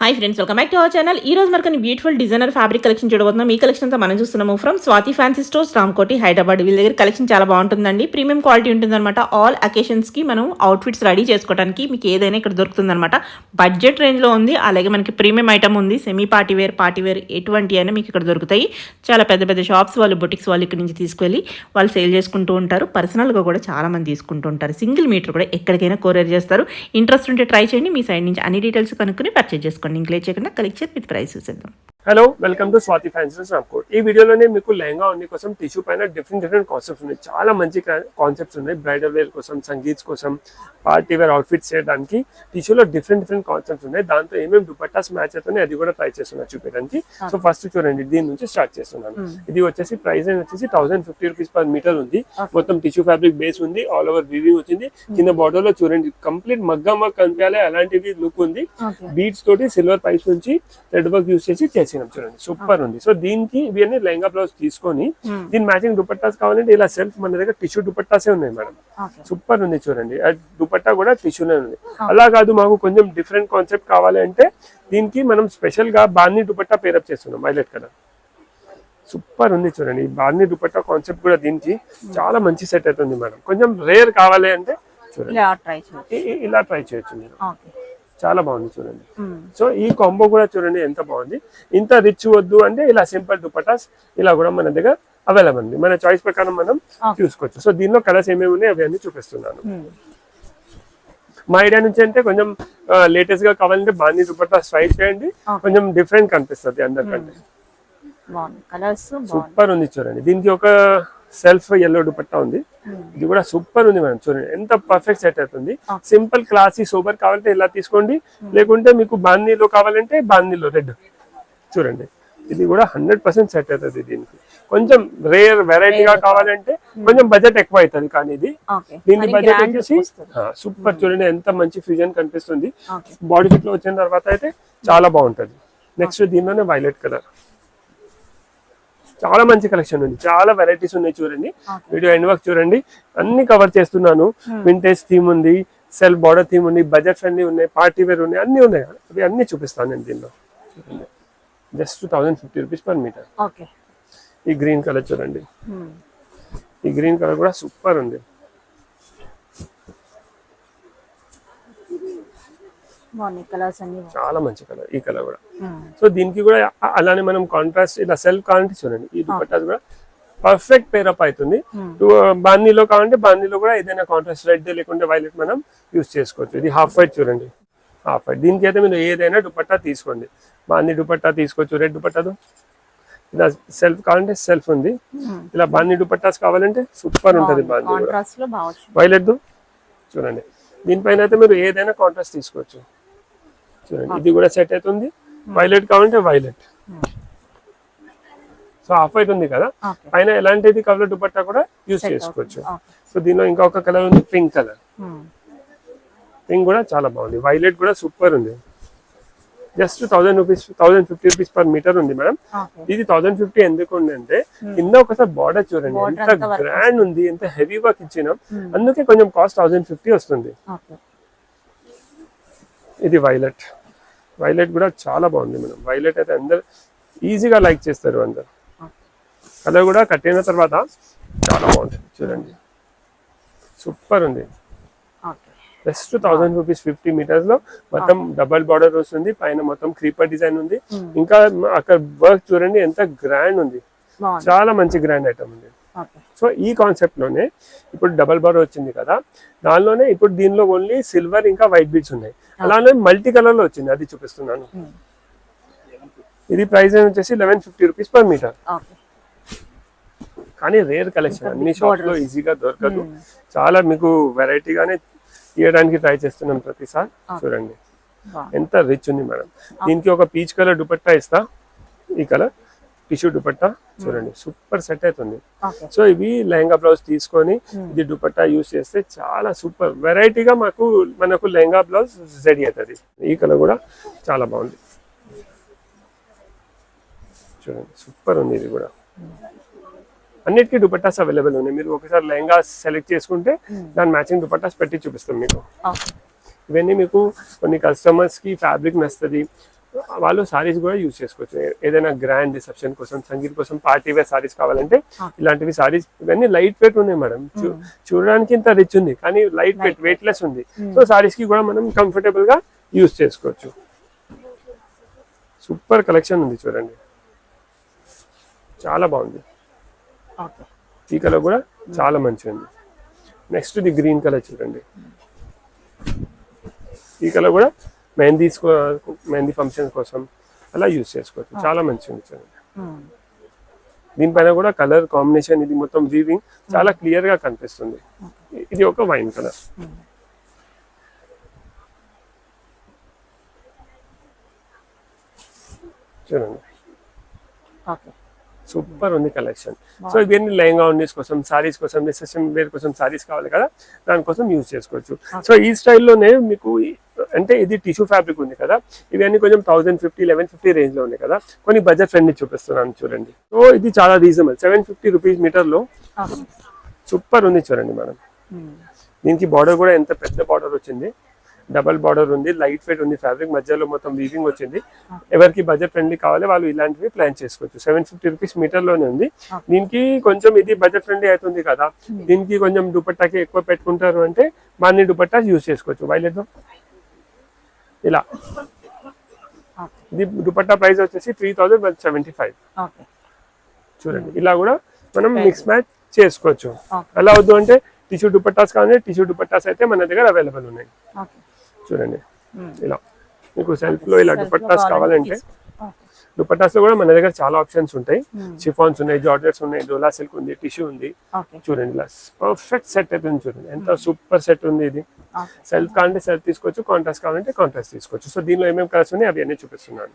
Hi friends, welcome back to our channel. ఈ రోజు మనకు బ్యూటిఫుల్ డిజైనర్ ఫ్యాబ్రిక్ కలెక్షన్ చూడబోతున్నాం. ఈ కలెక్షన్ అంతా మనం చూస్తున్నాము from Swathi fancy stores, Ramkoti, Hyderabad. వీళ్ళ దగ్గర కలెక్షన్ చాలా బాగుంటుందండి. ప్రీమియం క్వాలిటీ ఉంటుందన్నమాట. ఆల్ అకేషన్స్కి మనం అవుట్ఫిట్స్ రెడీ చేసుకోవడానికి మీకు ఏదైనా ఇక్కడ దొరుకుతుందన్నమాట. బడ్జెట్ రేంజ్లో ఉంది, అలాగే మనకి ప్రీమియం ఐటమ్ ఉంది. సెమీ పార్టీ వేర్ ఎటువంటి అయినా మీకు ఇక్కడ దొరుకుతాయి. చాలా పెద్ద పెద్ద షాప్స్ వాళ్ళు, బొటిక్స్ వాళ్ళు ఇక్కడ నుంచి తీసుకెళ్ళి వాళ్ళు సేల్ చేసుకుంటూ ఉంటారు. పర్సనల్గా కూడా చాలా మంది తీసుకుంటూ ఉంటారు. సింగిల్ మీటర్ కూడా ఎక్కడికైనా కొరియర్ చేస్తారు. ఇంట్రెస్ట్ ఉంటే ట్రై చేయండి. మీ సైడ్ నుంచి అన్ని డీటెయిల్స్ కనుక్కొని పర్చేజ్ చేసుకోండి. ఇంక్లే చేయకుండా కలెక్షన్ విత్ ప్రైస్ చూసేద్దాం. Hello, welcome to Swathi fancy Ramkot. ఈ వీడియోలోనే మీకు లెహంగా ఉన్ని కోసం టిష్యూ పైన డిఫరెంట్ కాన్సెప్ట్స్ ఉన్నాయి. చాలా మంచి కాన్సెప్ట్స్ ఉన్నాయి. బ్రైడల్ వేర్ కోసం, సంగీత్స్ కోసం, పార్టీ వేర్ అవుట్ఫిట్స్ చేయడానికి టిష్యూలో డిఫరెంట్ కాన్సెప్ట్స్ ఉన్నాయి. దాంతో ఏమేమి దుపట్టాస్ మ్యాచ్ అవుతున్నాయి అది కూడా ట్రై చేస్తున్నా చూపించడానికి. సో ఫస్ట్ చూడండి, దీని నుంచి స్టార్ట్ చేస్తున్నాను. ఇది వచ్చేసి ప్రైస్ వచ్చేసి 1050 రూపీస్ పర్ మీటర్ ఉంది. మొత్తం టిష్యూ ఫ్యాబ్రిక్ బేస్ ఉంది, ఆల్ ఓవర్ వీవింగ్ వచ్చింది. కింద బార్డర్ లో చూడండి కంప్లీట్ మగ్గ కనిపించాలి అలాంటివి లుక్ ఉంది. బీడ్స్ తోటి సిల్వర్ పైప్స్ నుంచి థ్రెడ్ వర్క్ యూస్ చేసి చూడండి, సూపర్ ఉంది. సో దీనికి ఇవన్నీ లెహంగా బ్లౌజ్ తీసుకొని దీని మ్యాచింగ్ దుపట్టాస్ కావాలంటే ఇలా సెల్ఫ్ మన దగ్గర టిష్యూ దుపట్టాసే ఉన్నాయి మేడం. సూపర్ ఉంది చూడండి, దుపట్టా కూడా టిష్యూనే ఉంది. అలా కాదు మాకు కొంచెం డిఫరెంట్ కాన్సెప్ట్ కావాలి అంటే దీనికి మనం స్పెషల్ గా బాన్ని దుపట్టా పేరప్ చేస్తున్నాం, వైలెట్ కలర్. సూపర్ ఉంది చూడండి, ఈ బాన్ని దుపట్టా కాన్సెప్ట్ కూడా దీనికి చాలా మంచి సెట్ అవుతుంది మేడం. కొంచెం రేర్ కావాలి అంటే చూడండి ఇలా ట్రై చేయొచ్చు మీరు. చాలా బాగుంది చూడండి. సో ఈ కాంబో కూడా చూడండి ఎంత బాగుంది. ఇంత రిచ్ వద్దు అంటే ఇలా సింపుల్ దుపట్టాస్ ఇలా కూడా మన దగ్గర అవైలబుల్ ఉంది. మన చాయిస్ ప్రకారం మనం చూసుకోవచ్చు. సో దీనిలో కలర్స్ ఏమేమి ఉన్నాయి అవి అన్ని చూపిస్తున్నాను. మా ఐడియా నుంచి అంటే కొంచెం లేటెస్ట్ గా కావాలంటే బాన్ని దుపట్టాస్ ట్రై చేయండి, కొంచెం డిఫరెంట్ కనిపిస్తుంది అందరికంటే. సూపర్ ఉంది చూడండి. దీనికి ఒక సెల్ఫ్ ఎల్లో దుపట్టా ఉంది. ఇది కూడా సూపర్ ఉంది మేడం. చూడండి ఎంత పర్ఫెక్ట్ సెట్ అవుతుంది. సింపుల్ క్లాసీ సూపర్ కావాలంటే ఇలా తీసుకోండి, లేకుంటే మీకు బాందీలో కావాలంటే బాందీలో రెడ్ చూడండి. ఇది కూడా 100% సెట్ అవుతుంది. దీనికి కొంచెం రేర్ వెరైటీగా కావాలంటే కొంచెం బడ్జెట్ ఎక్కువ అవుతుంది, కానీ ఇది దీని బడ్జెట్ వచ్చేసి సూపర్. చూడండి ఎంత మంచి ఫ్యూజన్ కనిపిస్తుంది. బాడీ ఫిట్ లో వచ్చిన తర్వాత అయితే చాలా బాగుంటది. నెక్స్ట్ దీనిలోనే వైలెట్ కలర్, చాలా మంచి కలెక్షన్ ఉంది. చాలా వెరైటీస్ ఉన్నాయి చూడండి. వీడియో ఎండ్ వరకు చూడండి, అన్ని కవర్ చేస్తున్నాను. వింటేజ్ థీమ్ ఉంది, సెల్ఫ్ బార్డర్ థీమ్ ఉంది, బడ్జెట్ ఫ్రెండ్లీ ఉన్నాయి, పార్టీ వేర్ ఉన్నాయి, అన్ని ఉన్నాయి. అవి అన్ని చూపిస్తాను నేను దీనిలో. చూడండి జస్ట్ 1050 రూపీస్ పర్ మీటర్. ఈ గ్రీన్ కలర్ చూడండి, ఈ గ్రీన్ కలర్ కూడా సూపర్ ఉంది. చాలా మంచి కలర్ ఈ కలర్ కూడా. సో దీనికి కూడా అలానే మనం కాంట్రాస్ట్ ఇలా సెల్ఫ్ కావాలంటే చూడండి, ఈ దుపట్టాస్ కూడా పర్ఫెక్ట్ పేరప్ అవుతుంది. బాందీలో కావాలంటే బాందీలో కూడా ఏదైనా కాంట్రాస్ట్ రెడ్ లేకుంటే వైలెట్ మనం యూస్ చేసుకోవచ్చు. ఇది హాఫ్ వైట్ చూడండి, హాఫ్ వైట్. దీనికి అయితే మీరు ఏదైనా దుపట్టా తీసుకోండి, బాందీ దుపట్టా తీసుకోవచ్చు, రెడ్ దుపట్టాదు. ఇలా సెల్ఫ్ కావాలంటే సెల్ఫ్ ఉంది. ఇలా బాందీ దుపట్టాస్ కావాలంటే సూపర్ ఉంటుంది. బాందీ వైలెట్ చూడండి. దీనిపైన అయితే మీరు ఏదైనా కాంట్రాస్ట్ తీసుకోవచ్చు. చూడండి ఇది కూడా సెట్ అవుతుంది. వైలెట్ కావాలంటే వైలెట్. సో హాఫ్ వైట్ ఉంది కదా, పైన ఎలాంటిది కలర్ దుపట్టా కూడా యూజ్ చేసుకోవచ్చు. సో దీనిలో ఇంకా ఒక కలర్ ఉంది, పింక్ కలర్. పింక్ కూడా చాలా బాగుంది. వైలెట్ కూడా సూపర్ ఉంది. జస్ట్ 1050 రూపీస్ పర్ మీటర్ ఉంది మేడం. ఇది 1050 ఎందుకు ఉంది అంటే కింద ఒకసారి బార్డర్ చూడండి ఎంత గ్రాండ్ ఉంది, ఎంత హెవీ వర్క్ ఇచ్చినాం, అందుకే కొంచెం కాస్ట్ 1050 వస్తుంది. ఇది వైలెట్, వైలెట్ కూడా చాలా బాగుంది మేడం. వైలెట్ అయితే అందరు ఈజీగా లైక్ చేస్తారు అందరు. కలర్ కూడా కట్టిన తర్వాత చాలా బాగుంటుంది చూడండి, సూపర్ ఉంది. జస్ట్ 1000 రూపీస్ 50 మీటర్స్ లో మొత్తం డబల్ బార్డర్ వస్తుంది. పైన మొత్తం క్రీపర్ డిజైన్ ఉంది. ఇంకా అక్కడ వర్క్ చూడండి ఎంత గ్రాండ్ ఉంది, చాలా మంచి గ్రాండ్ ఐటమ్ ఉంది. సో ఈ కాన్సెప్ట్ లోనే ఇప్పుడు డబల్ బార్డర్ వచ్చింది కదా, దానిలోనే ఇప్పుడు దీనిలో ఓన్లీ సిల్వర్ ఇంకా వైట్ బీడ్స్ ఉన్నాయి. అలానే మల్టీ కలర్ లో వచ్చింది, అది చూపిస్తున్నాను. ఇది ప్రైస్ వచ్చేసి 1150 రూపీస్ పర్ మీటర్. కానీ రేర్ కలెక్షన్, అన్ని షాప్ లో ఈజీగా దొరకదు. చాలా మీకు వెరైటీగానే తీయడానికి ట్రై చేస్తున్నాం ప్రతిసారి. చూడండి ఎంత రిచ్ ఉంది మేడం. దీనికి ఒక పీచ్ కలర్ దుపట్టా ఇస్తా, ఈ కలర్ టిష్యూ దుపట్టా చూడండి సూపర్ సెట్ అవుతుంది. సో ఇవి లెహంగా బ్లౌజ్ తీసుకొని ఇది దుపట్టా యూస్ చేస్తే చాలా సూపర్ వెరైటీగా మనకు లెహంగా బ్లౌజ్ రెడీ అవుతుంది. ఈ కలర్ కూడా చాలా బాగుంది చూడండి, సూపర్ ఉంది. ఇది కూడా అన్నిటికీ దుపట్టాస్ అవైలబుల్ ఉన్నాయి. మీరు ఒకసారి లెహంగా సెలెక్ట్ చేసుకుంటే దాని మ్యాచింగ్ దుపట్టాస్ పెట్టి చూపిస్తాం మీకు. ఇవన్నీ మీకు కొన్ని కస్టమర్స్ కి ఫ్యాబ్రిక్ నచ్చుతుంది, వాళ్ళు సారీస్ కూడా యూజ్ చేసుకోవచ్చు. ఏదైనా గ్రాండ్ రిసెప్షన్ కోసం, సంగీత్ కోసం, పార్టీ వేర్ సారీస్ కావాలంటే ఇలాంటివి సారీస్. ఇవన్నీ లైట్ వెయిట్ ఉన్నాయి మేడం. చూడడానికి ఇంత రిచ్ ఉంది కానీ లైట్ వెయిట్, వెయిట్లెస్ ఉంది. సో సారీస్ కి కూడా మనం కంఫర్టబుల్ గా యూజ్ చేసుకోవచ్చు. సూపర్ కలెక్షన్ ఉంది చూడండి, చాలా బాగుంది. ఈ కలర్ కూడా చాలా మంచిగా ఉంది. నెక్స్ట్ ఇది గ్రీన్ కలర్ చూడండి. ఈ కలర్ కూడా మెహందీ ఫంక్షన్ కోసం అలా యూజ్ చేసుకోవచ్చు. చాలా మంచిగా ఉంది చూడండి. దీనిపైన కూడా కలర్ కాంబినేషన్, ఇది మొత్తం వీవింగ్ చాలా క్లియర్ గా కనిపిస్తుంది. ఇది ఒక వైన్ కలర్. చూడండి, సూపర్ ఉంది కలెక్షన్. సో ఇవన్నీ లెహంగా ఉన్నీస్ కోసం, సారీస్ కోసం, రిసెప్షన్ వేర్ కోసం సారీస్ కావాలి కదా, దానికోసం యూజ్ చేసుకోవచ్చు. సో ఈ స్టైల్లోనే మీకు అంటే ఇది టిష్యూ ఫ్యాబ్రిక్ ఉంది కదా, ఇవన్నీ కొంచెం 1050, 1150 రేంజ్ లో ఉన్నాయి కదా. కొన్ని బడ్జెట్ ఫ్రెండ్లీ చూపిస్తున్నాను చూడండి. సో ఇది చాలా రీజనబుల్, 750 రూపీస్ మీటర్ లో సూపర్ ఉంది చూడండి మేడం. దీనికి బార్డర్ కూడా ఎంత పెద్ద బార్డర్ వచ్చింది, డబల్ బార్డర్ ఉంది, లైట్ వెయిట్ ఉంది ఫ్యాబ్రిక్, మధ్యలో మొత్తం వీవింగ్ వచ్చింది. ఎవరికి బడ్జెట్ ఫ్రెండ్లీ కావాలి వాళ్ళు ఇలాంటివి ప్లాన్ చేసుకోవచ్చు. 750 రూపీస్ మీటర్ లోనే ఉంది. దీనికి కొంచెం ఇది బడ్జెట్ ఫ్రెండ్లీ అవుతుంది కదా, దీనికి కొంచెం దుపట్టాకి ఎక్కువ పెట్టుకుంటారు అంటే బాన్ని దుపట్టా యూజ్ చేసుకోవచ్చు. వైలెట్ ఇలా ఇది దుపట్టా ప్రైస్ వచ్చేసి 3075. చూడండి, ఇలా కూడా మనం మిక్స్ మ్యాచ్ చేసుకోవచ్చు. అలా వద్దు అంటే టిష్యూ దుపట్టాస్ కావాలి, టిష్యూ దుపట్టాస్ అయితే మన దగ్గర అవైలబుల్ ఉన్నాయి. చూడండి, ఇలా మీకు సెల్ఫ్ లో ఇలా దుపట్టాస్ కావాలంటే దుపట్టాస్ లో కూడా మన దగ్గర చాలా ఆప్షన్స్ ఉంటాయి. షిఫాన్స్ ఉన్నాయి, జార్జెట్స్ ఉన్నాయి, డోలా సిల్క్ ఉంది, టిష్యూ ఉంది. చూడండి, ఇలా పర్ఫెక్ట్ సెట్ అవుతుంది. చూడండి ఎంత సూపర్ సెట్ ఉంది. ఇది సెల్ఫ్ కావాలంటే సెల్ఫ్ తీసుకోవచ్చు, కాంట్రాస్ట్ కావాలంటే కాంట్రాస్ట్ తీసుకోవచ్చు. సో దీనిలో ఏమేమి కలర్స్ ఉన్నాయి అవి అన్నీ చూపిస్తున్నాను.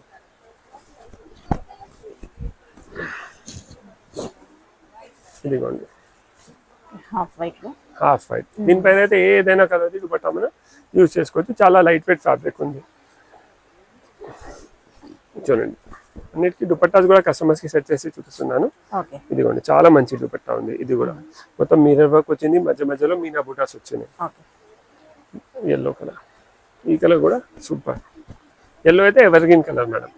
ఇదిగోండి, హాఫ్ వైట్. దీనిపైన అయితే ఏదైనా కలర్ దుపట్టా మనం యూజ్ చేసుకోవచ్చు. చాలా లైట్ వెయిట్ ఫ్యాబ్రిక్ ఉంది. చూడండి, అన్నిటికీ దుపట్టాస్ కూడా కస్టమర్స్ కి సెట్ చేసి చూపిస్తున్నాను. ఇదిగోండి, చాలా మంచి దుపట్టా ఉంది. ఇది కూడా మొత్తం మిర్రర్ వర్క్ వచ్చింది, మధ్య మధ్యలో మీనా బూటాస్ వచ్చినాయి. ఎల్లో కలర్, ఈ కలర్ కూడా సూపర్. ఎల్లో అయితే ఎవర్ గ్రీన్ కలర్ మేడం.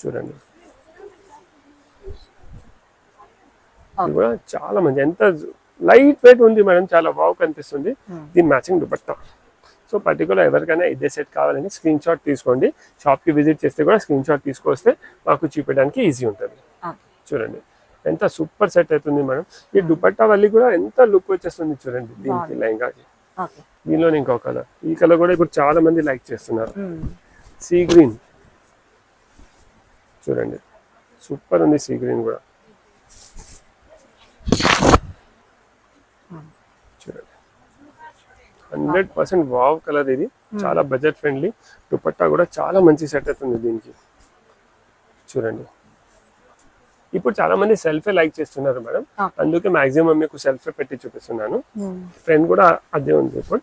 చూడండి, ఇది కూడా చాలా మంచి, ఎంత లైట్ వెయిట్ ఉంది మేడం, చాలా బాగా కనిపిస్తుంది. దీని మ్యాచింగ్ దుపట్టా. సో పర్టికులర్ ఎవరికైనా ఇదే సెట్ కావాలని స్క్రీన్ షాట్ తీసుకోండి. షాప్కి విజిట్ చేస్తే కూడా స్క్రీన్ షాట్ తీసుకొస్తే మాకు చూపించడానికి ఈజీ ఉంటుంది. చూడండి, ఎంత సూపర్ సెట్ అవుతుంది మేడం. ఈ దుపట్టా వల్లి కూడా ఎంత లుక్ వచ్చేస్తుంది చూడండి దీనికి, లెహంగాకి. దీనిలో ఇంకో కలర్, ఈ కలర్ కూడా ఇప్పుడు చాలా మంది లైక్ చేస్తున్నారు, సీ గ్రీన్. చూడండి, సూపర్ ఉంది సీ గ్రీన్ కూడా. చూడండి, 100% వావ్ కలర్. ఇది చాలా బడ్జెట్ ఫ్రెండ్లీ. దుపట్టా కూడా చాలా మంచి సెట్ అవుతుంది దీనికి. చూడండి, ఇప్పుడు చాలా మంది సెల్ఫే లైక్ చేస్తున్నారు మేడం, అందుకే మాక్సిమం మీకు సెల్ఫే పెట్టి చూపిస్తున్నాను. ఫ్రెండ్ కూడా అదే ఉంది ఇప్పుడు.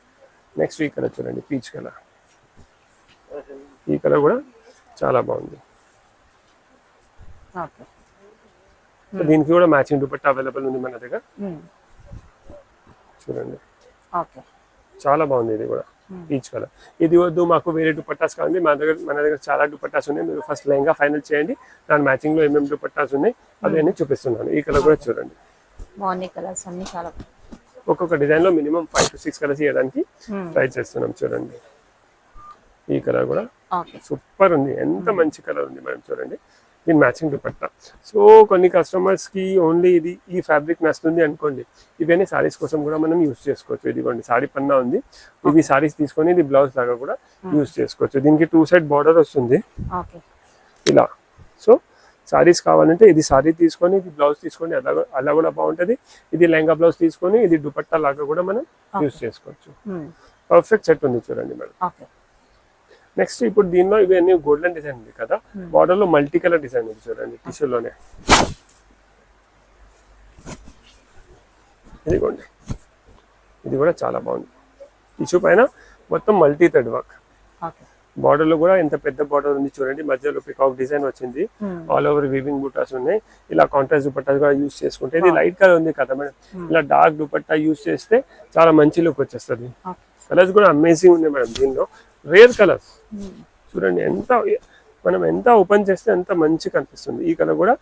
నెక్స్ట్ ఈ కలర్ చూడండి, పీచ్ కలర్. ఈ కలర్ కూడా చాలా బాగుంది. దీనికి కూడా మ్యాచింగ్ దుపట్టా అవైలబుల్ ఉంది మన దగ్గర. చూడండి, చాలా బాగుంది. ఇది కూడా పీచ్ కలర్. ఇది వద్దు మాకు వేరే దుపట్టాస్ కావాలి, మన దగ్గర చాలా దుపట్టాస్ ఉన్నాయి, మీరు ఫస్ట్ లెహంగా ఫైనల్ చేయండి, దాని మ్యాచింగ్ లో ఏమేమి దుపట్టాస్ ఉన్నాయి అవన్నీ చూపిస్తున్నాను. ఈ కలర్ కూడా చూడండి, ఒక్కొక్క డిజైన్ లో మినిమం 5 to 6 కలర్స్ ఇవ్వడానికి ట్రై చేస్తున్నాం. చూడండి, ఈ కలర్ కూడా సూపర్ ఉంది, ఎంత మంచి కలర్ ఉంది మేడం. చూడండి, దీని మ్యాచింగ్ దుపట్టా. సో కొన్ని కస్టమర్స్ కి ఓన్లీ ఇది ఈ ఫ్యాబ్రిక్ నచ్చుతుంది అనుకోండి, ఇవన్నీ సారీస్ కోసం కూడా మనం యూజ్ చేసుకోవచ్చు. ఇదిగోండి, సారీ పన్నా ఉంది, ఇవి సారీస్ తీసుకొని ఇది బ్లౌజ్ లాగా కూడా యూజ్ చేసుకోవచ్చు. దీనికి 2 సైడ్ బార్డర్ వస్తుంది ఇలా. సో సారీస్ కావాలంటే ఇది సారీ తీసుకొని ఇది బ్లౌజ్ తీసుకొని అలా కూడా బాగుంటుంది. ఇది లెహంగా బ్లౌజ్ తీసుకొని ఇది దుపట్టా లాగా కూడా మనం యూజ్ చేసుకోవచ్చు. పర్ఫెక్ట్ సెట్ ఉంది చూడండి మేడం. నెక్స్ట్ ఇప్పుడు దీనిలో ఇవన్నీ గోల్డెన్ డిజైన్ ఉంది కదా, బార్డర్ లో మల్టీ కలర్ డిజైన్ ఉంది చూడండి, టిష్యూలోనే. ఇదిగోండి, ఇది కూడా చాలా బాగుంది. టిష్యూ పైన మొత్తం మల్టీ థ్రెడ్ వర్క్. బార్డర్ లో కూడా ఎంత పెద్ద బార్డర్ ఉంది చూడండి, మధ్యలో పికాక్ డిజైన్ వచ్చింది, ఆల్ ఓవర్ వీవింగ్ బూటాస్ ఉన్నాయి. ఇలా కాంట్రాస్ట్ దుపట్టా కూడా యూజ్ చేసుకుంటే, ఇది లైట్ కలర్ ఉంది కదా మేడం, ఇలా డార్క్ దుపట్టా యూజ్ చేస్తే చాలా మంచి లుక్ వచ్చేస్తుంది. కలర్స్ కూడా అమేజింగ్ ఉన్నాయి మేడం. దీనిలో రేర్ కలర్స్ చూడండి, మనం ఎంత ఓపెన్ చేస్తే ఎంత మంచి కనిపిస్తుంది. ఈ కలర్ కూడా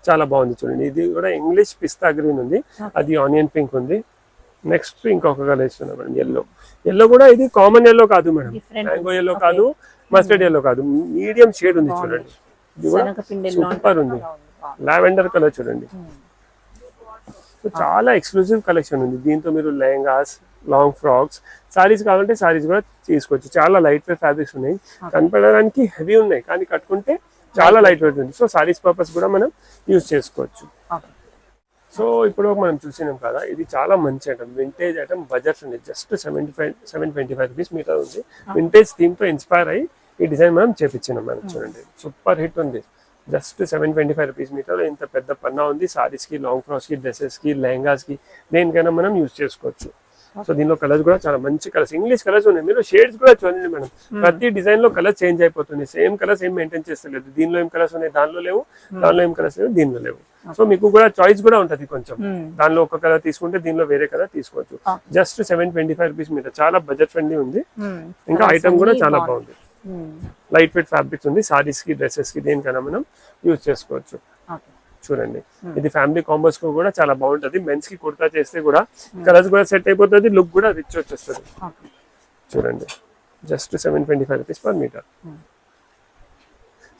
చాలా బాగుంది చూడండి. ఇది కూడా ఇంగ్లీష్ పిస్తా గ్రీన్ ఉంది, అది ఆనియన్ పింక్ ఉంది. నెక్స్ట్ ఇంకొక కలర్ ఇస్తున్నాం మేడం, ఎల్లో కూడా ఇది కామన్ ఎల్లో కాదు మేడం, మ్యాంగో ఎల్లో కాదు, మస్టర్డ్ ఎల్లో కాదు, మీడియం షేడ్ ఉంది చూడండి. ఇది కూడా సూపర్ ఉంది, లావెండర్ కలర్ చూడండి. చాలా ఎక్స్క్లూజివ్ కలెక్షన్ ఉంది. దీంతో మీరు లెహంగాస్, లాంగ్ ఫ్రాక్స్, సారీస్ కావాలంటే సారీస్ కూడా తీసుకోవచ్చు. చాలా లైట్ వెయిట్ ఫ్యాబ్రిక్స్ ఉన్నాయి, కనపడడానికి హెవీ ఉన్నాయి కానీ కట్టుకుంటే చాలా లైట్ వెయిట్ ఉంది. సో సారీస్ పర్పస్ కూడా మనం యూజ్ చేసుకోవచ్చు. సో ఇప్పుడు మనం చూసినాం కదా, ఇది చాలా మంచి ఐటమ్, వింటేజ్ ఐటమ్, బడ్జెట్ ఉంది, జస్ట్ 725 రూపీస్ మీటర్ ఉంది. వింటేజ్ థీమ్ తో ఇన్స్పైర్ అయ్యి ఈ డిజైన్ మనం చేపించినాం మనం. చూడండి సూపర్ హిట్ ఉంది, జస్ట్ 725 రూపీస్ మీటర్. ఇంత పెద్ద పన్నా ఉంది, సారీస్ కి, లాంగ్ ఫ్రాక్స్ కి, డ్రెస్సెస్ కి, లెహంగాస్ కి, దేనికైనా మనం యూజ్ చేసుకోవచ్చు. సో దీనిలో కలర్స్ కూడా చాలా మంచి కలర్స్, ఇంగ్లీష్ కలర్స్ ఉన్నాయి. మీరు షేడ్స్ కూడా చూడండి మేడం, ప్రతి డిజైన్ లో కలర్ చేంజ్ అయిపోతుంది, సేమ్ కలర్స్ ఏం మెయింటైన్ చేస్తలేదు. దీనిలో ఏం కలర్స్ ఉన్నాయి దానిలో లేవు, దానిలో ఏం కలర్స్ లేవు దీనిలో లేవు. సో మీకు కూడా చాయిస్ కూడా ఉంటది కొంచెం, దానిలో ఒక కలర్ తీసుకుంటే దీనిలో వేరే కలర్ తీసుకోవచ్చు. జస్ట్ 725 రూపీస్ మీటర్, చాలా బడ్జెట్ ఫ్రెండ్లీ ఉంది. ఇంకా ఐటమ్ కూడా చాలా బాగుంది, లైట్ వెయిట్ ఫ్యాబ్రిక్స్ ఉంది, సారీస్ కి, డ్రెస్సెస్ కి, దేనికైనా మనం యూజ్ చేసుకోవచ్చు. చూడండి ఇది ఫ్యామిలీ కాంబోస్ కు కూడా చాలా బాగుంటది. మెన్స్ కి కుర్తా చేస్తే కూడా కలర్స్ కూడా సెట్ అయిపోతుంది, లుక్ కూడా రిచ్ వచ్చేస్తుంది. చూడండి just 725 rupees per metre.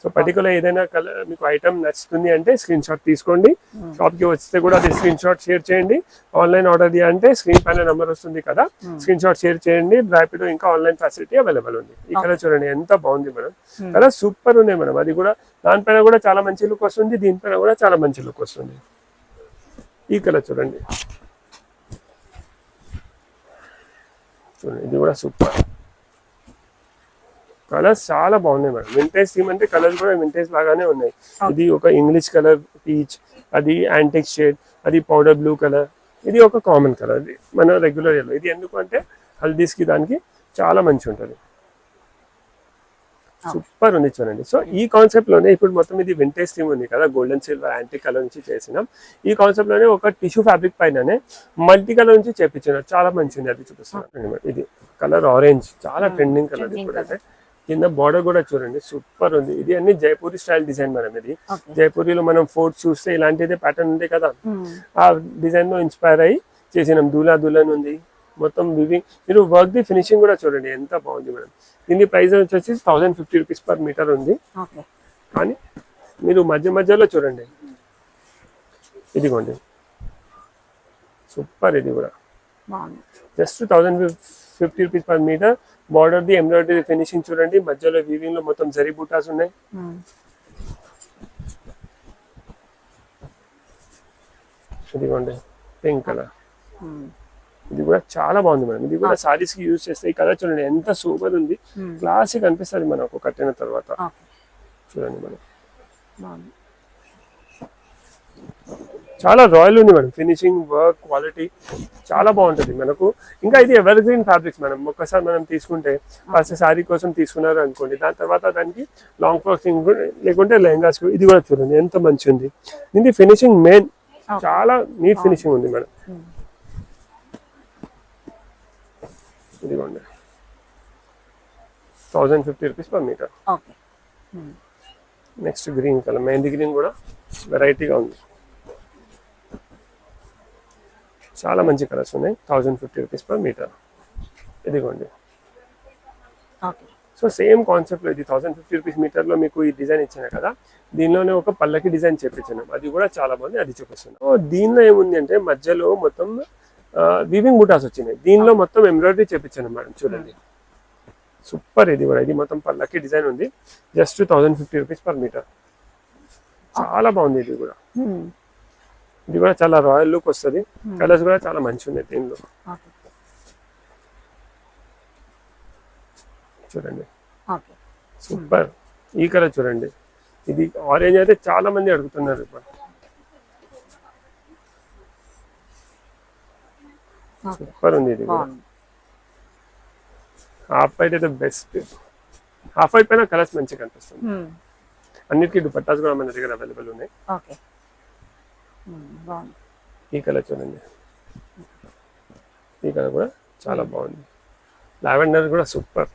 So particular ఏదైనా కలర్ మీకు ఐటమ్ నచ్చుతుంది అంటే స్క్రీన్ షాట్ తీసుకోండి, షాప్ కి వస్తే కూడా అది స్క్రీన్ షాట్ షేర్ చేయండి. ఆన్లైన్ ఆర్డర్ చేయాలంటే స్క్రీన్ పైన నెంబర్ వస్తుంది కదా, స్క్రీన్ షాట్ షేర్ చేయండి. ర్యాపిడో ఇంకా ఆన్లైన్ ఫెసిలిటీ అవైలబుల్ ఉంది. ఈ కలర్ చూడండి ఎంత బాగుంది మేడం, కలర్ సూపర్ ఉన్నాయి మేడం. అది కూడా దానిపైన కూడా చాలా మంచి లుక్ వస్తుంది, దీనిపైన కూడా చాలా మంచి లుక్ వస్తుంది. ఈ కలర్ చూడండి, ఇది కూడా సూపర్ కలర్స్ చాలా బాగున్నాయి మేడం. వింటేజ్ థీమ్ అంటే కలర్స్ కూడా వింటేజ్ లాగానే ఉన్నాయి. ఇది ఒక ఇంగ్లీష్ కలర్ పీచ్, అది యాంటిక్ షేడ్, అది పౌడర్ బ్లూ కలర్, ఇది ఒక కామన్ కలర్, ఇది మన రెగ్యులర్ ఎల్లో. ఇది ఎందుకు అంటే హల్దీస్ కి దానికి చాలా మంచి ఉంటుంది, సూపర్ ఉంది చూడండి. సో ఈ కాన్సెప్ట్ లోనే ఇప్పుడు మొత్తం ఇది వింటేజ్ థీమ్ ఉంది కదా, గోల్డెన్ సిల్వర్ యాంటిక్ కలర్ నుంచి చేసినాం. ఈ కాన్సెప్ట్ లోనే ఒక టిష్యూ ఫ్యాబ్రిక్ పైననే మల్టీ కలర్ నుంచి చేపించినాం, చాలా మంచి ఉంది, అది చూపిస్తున్నాను. ఇది కలర్ ఆరెంజ్, చాలా ట్రెండింగ్ కలర్ ఇప్పుడైతే. కింద బార్డర్ కూడా చూడండి సూపర్ ఉంది. ఇది అన్ని జైపూరి స్టైల్ డిజైన్ మేడం. ఇది జైపూరిలో మనం ఫోర్ట్ చూస్తే ఇలాంటిదే ప్యాటర్న్ ఉంది కదా, ఆ డిజైన్ లో ఇన్స్పైర్ అయ్యి చేసినాం. దుల్హన్ ఉంది మొత్తం వివింగ్. మీరు వర్క్ ది ఫినిషింగ్ కూడా చూడండి ఎంత బాగుంది మేడం. దీని ప్రైస్ వచ్చేసి 1050 రూపీస్ పర్ మీటర్ ఉంది. కానీ మీరు మధ్యలో చూడండి, ఇదిగోండి సూపర్, ఇది కూడా just 1050 rupees per metre. Border the embroidery finishing చూడండి, మధ్యలో వీవింగ్ లో మొత్తం జరీ బూటాస్ ఉన్నాయి. ఇదిగోండి పింక్ కలర్, ఇది కూడా చాలా బాగుంది మేడం. ఇది కూడా సారీస్ కి యూజ్ చేస్తే ఈ కలర్ చూడండి ఎంత సూపర్ ఉంది, క్లాసిక్ అనిపిస్తుంది మనకు కట్టిన తర్వాత. చూడండి మేడం చాలా రాయల్ ఉంది మేడం, ఫినిషింగ్ వర్క్ క్వాలిటీ చాలా బాగుంటుంది మనకు. ఇంకా ఇది ఎవర్ గ్రీన్ ఫ్యాబ్రిక్స్ మేడం. ఒక్కసారి మనం తీసుకుంటే ఫస్ట్ శారీ కోసం తీసుకున్నారు అనుకోండి, దాని తర్వాత దానికి లాంగ్ ఫ్రాక్స్ లేకుంటే లెహంగాస్, ఇది కూడా చూడండి ఎంత మంచి ఉంది. దీనికి ఫినిషింగ్ మెయిన్, చాలా నీట్ ఫినిషింగ్ ఉంది మేడం. ఇదిగోండి 1050 rupees per metre. Next green colour, mehndi green కూడా వెరైటీగా ఉంది, చాలా మంచి కలర్స్ ఉన్నాయి. 1050 రూపీస్ పర్ మీటర్. ఇదిగోండి సో సేమ్ కాన్సెప్ట్ లో ఇది 1050 రూపీస్ మీటర్ లో మీకు ఈ డిజైన్ ఇచ్చిన కదా, దీనిలోనే ఒక పల్లకి డిజైన్ చేపించాను, అది కూడా చాలా బాగుంది, అది చూపిస్తున్నాను. దీనిలో ఏముంది అంటే మధ్యలో మొత్తం వీవింగ్ బూటాస్ వచ్చినాయి, దీనిలో మొత్తం ఎంబ్రాయిడరీ చేపించాను మేడం. చూడండి సూపర్, ఇది కూడా ఇది మొత్తం పల్లకి డిజైన్ ఉంది. జస్ట్ 1050 రూపీస్ పర్ మీటర్, చాలా బాగుంది. ఇది కూడా ఇది కూడా చాలా రాయల్ లుక్ వస్తుంది. కలర్స్ కూడా చాలా మంచి ఉన్నాయి దీనిలో. చూడండి సూపర్, ఈ కలర్ చూడండి, ఇది ఆరెంజ్ అయితే చాలా మంది అడుగుతున్నారు ఇప్పుడు. సూపర్ ఉంది ఇది కూడా. హాఫ్ వైట్ అయితే బెస్ట్, హాఫ్ వైట్ పైన కలర్స్ మంచిగా కనిపిస్తుంది. అన్నిటికీ దుపట్టాస్ కూడా మన దగ్గర అవైలబుల్ ఉన్నాయి. ఈ కలర్ చూడండి, ఈ కలర్ కూడా చాలా బాగుంది. లావెండర్ కూడా సూపర్.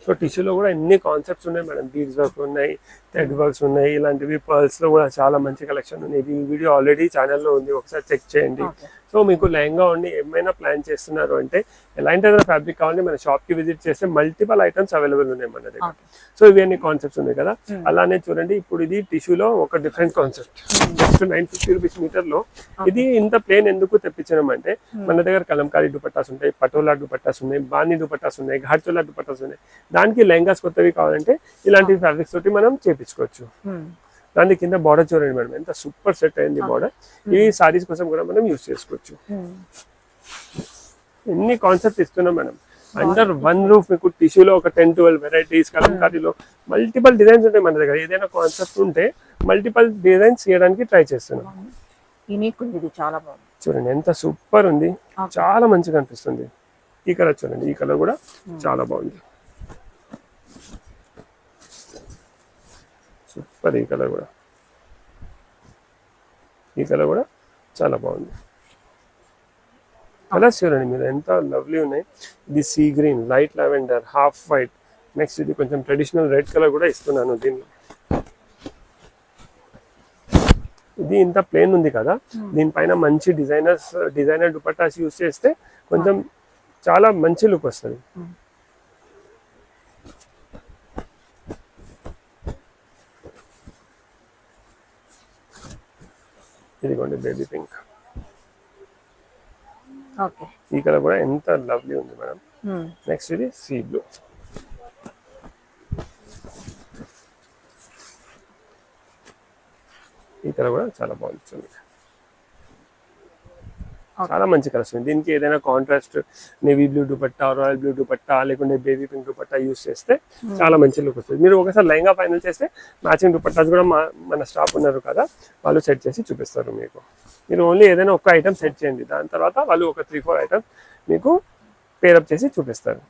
సో టిష్యూలో కూడా ఎన్ని కాన్సెప్ట్స్ ఉన్నాయి మేడం, బీడ్స్ వర్క్ ఉన్నాయి, థ్రెడ్ వర్క్స్ ఉన్నాయి, ఇలాంటివి పర్ల్స్ లో కూడా చాలా మంచి కలెక్షన్ ఉంది. ఈ వీడియో ఆల్రెడీ ఛానల్లో ఉంది, ఒకసారి చెక్ చేయండి. సో మీకు లెహంగా ఉండి ఏమైనా ప్లాన్ చేస్తున్నారు అంటే ఎలాంటి ఏదైనా ఫ్యాబ్రిక్ కావాలి మన షాప్ కి విజిట్ చేస్తే మల్టిపల్ ఐటమ్స్ అవైలబుల్ ఉన్నాయి మన దగ్గర. సో ఇవి అన్ని కాన్సెప్ట్స్ ఉన్నాయి కదా. అలానే చూడండి, ఇప్పుడు ఇది టిష్యూలో ఒక different concept, just 950 rupees metre లో. ఇది ఇంత ప్లేన్ ఎందుకు తెప్పించడం అంటే మన దగ్గర కలంకారీ దుపట్టాస్ ఉంటాయి, పటోలా దుపట్టాస్ ఉన్నాయి, బాని దుపట్టాస్ ఉన్నాయి, ఘాట్చోలా దుపట్టాస్ ఉన్నాయి. దానికి లెహంగాస్ కొత్తవి కావాలంటే ఇలాంటి ఫ్యాబ్రిక్స్ తోటి మనం చేపించుకోవచ్చు. దాని కింద బార్డర్ చూడండి మేడం, ఎంత సూపర్ సెట్ అయింది బార్డర్. ఈ సారీస్ కోసం కూడా మనం యూస్ చేసుకోవచ్చు. ఎన్ని కాన్సెప్ట్ ఇస్తున్నాం మేడం, అండర్ వన్ రూఫ్. మీకు టిష్యూలో ఒక 10-12 వెరైటీస్, కలంకారీలో మల్టిపల్ డిజైన్స్ ఉంటాయి మన దగ్గర. ఏదైనా కాన్సెప్ట్ ఉంటే మల్టిపల్ డిజైన్స్ చేయడానికి ట్రై చేస్తున్నాం. చాలా బాగుంది చూడండి, ఎంత సూపర్ ఉంది, చాలా మంచిగా అనిపిస్తుంది. ఈ కలర్ చూడండి, ఈ కలర్ కూడా చాలా బాగుంది, సూపర్. ఈ కలర్ కూడా చాలా బాగుంది. కలర్స్ చూడండి మీరు ఎంత లవ్లీ ఉన్నాయి. ఇది sea green, light lavender, half white, next ఇది కొంచెం ట్రెడిషనల్ రెడ్ కలర్ కూడా ఇస్తున్నాను దీనిలో. ఇది ఇంత ప్లేన్ ఉంది కదా, దీనిపైన మంచి డిజైనర్ దుపట్టాస్ యూస్ చేస్తే కొంచెం చాలా మంచి లుక్ వస్తుంది. ఇదిగోండి బేబీ పింక్, ఈ కలర్ కూడా ఎంత లవ్లీ ఉంది మేడం. నెక్స్ట్ ఇది సీ బ్లూ, ఈ కలర్ కూడా చాలా బాగుంది చూడండి, చాలా మంచి కలర్స్ ఉంది. దీనికి ఏదైనా contrast navy blue dupatta, royal blue dupatta, లేకుంటే బేబీ పింక్ దుపట్టా యూస్ చేస్తే చాలా మంచి లుక్ వస్తుంది. మీరు ఒకసారి లెహంగా ఫైనల్ చేస్తే మ్యాచింగ్ దుపట్టాస్ కూడా మన స్టాఫ్ ఉన్నారు కదా, వాళ్ళు సెట్ చేసి చూపిస్తారు మీకు. మీరు ఓన్లీ ఏదైనా ఒక ఐటమ్ సెట్ చేయండి, దాని తర్వాత వాళ్ళు ఒక 3-4 ఐటమ్స్ మీకు పేరప్ చేసి చూపిస్తారు.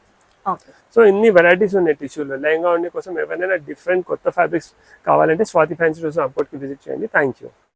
సో ఇన్ని వెరైటీస్ ఉన్నాయి టిష్యూలో. లెహంగా ఉండే కోసం ఎవరైనా డిఫరెంట్ కొత్త ఫ్యాబ్రిక్స్ కావాలంటే స్వాతి ఫ్యాన్సీ స్టోర్స్ రామ్కోట్కి విజిట్ చేయండి. Thank you.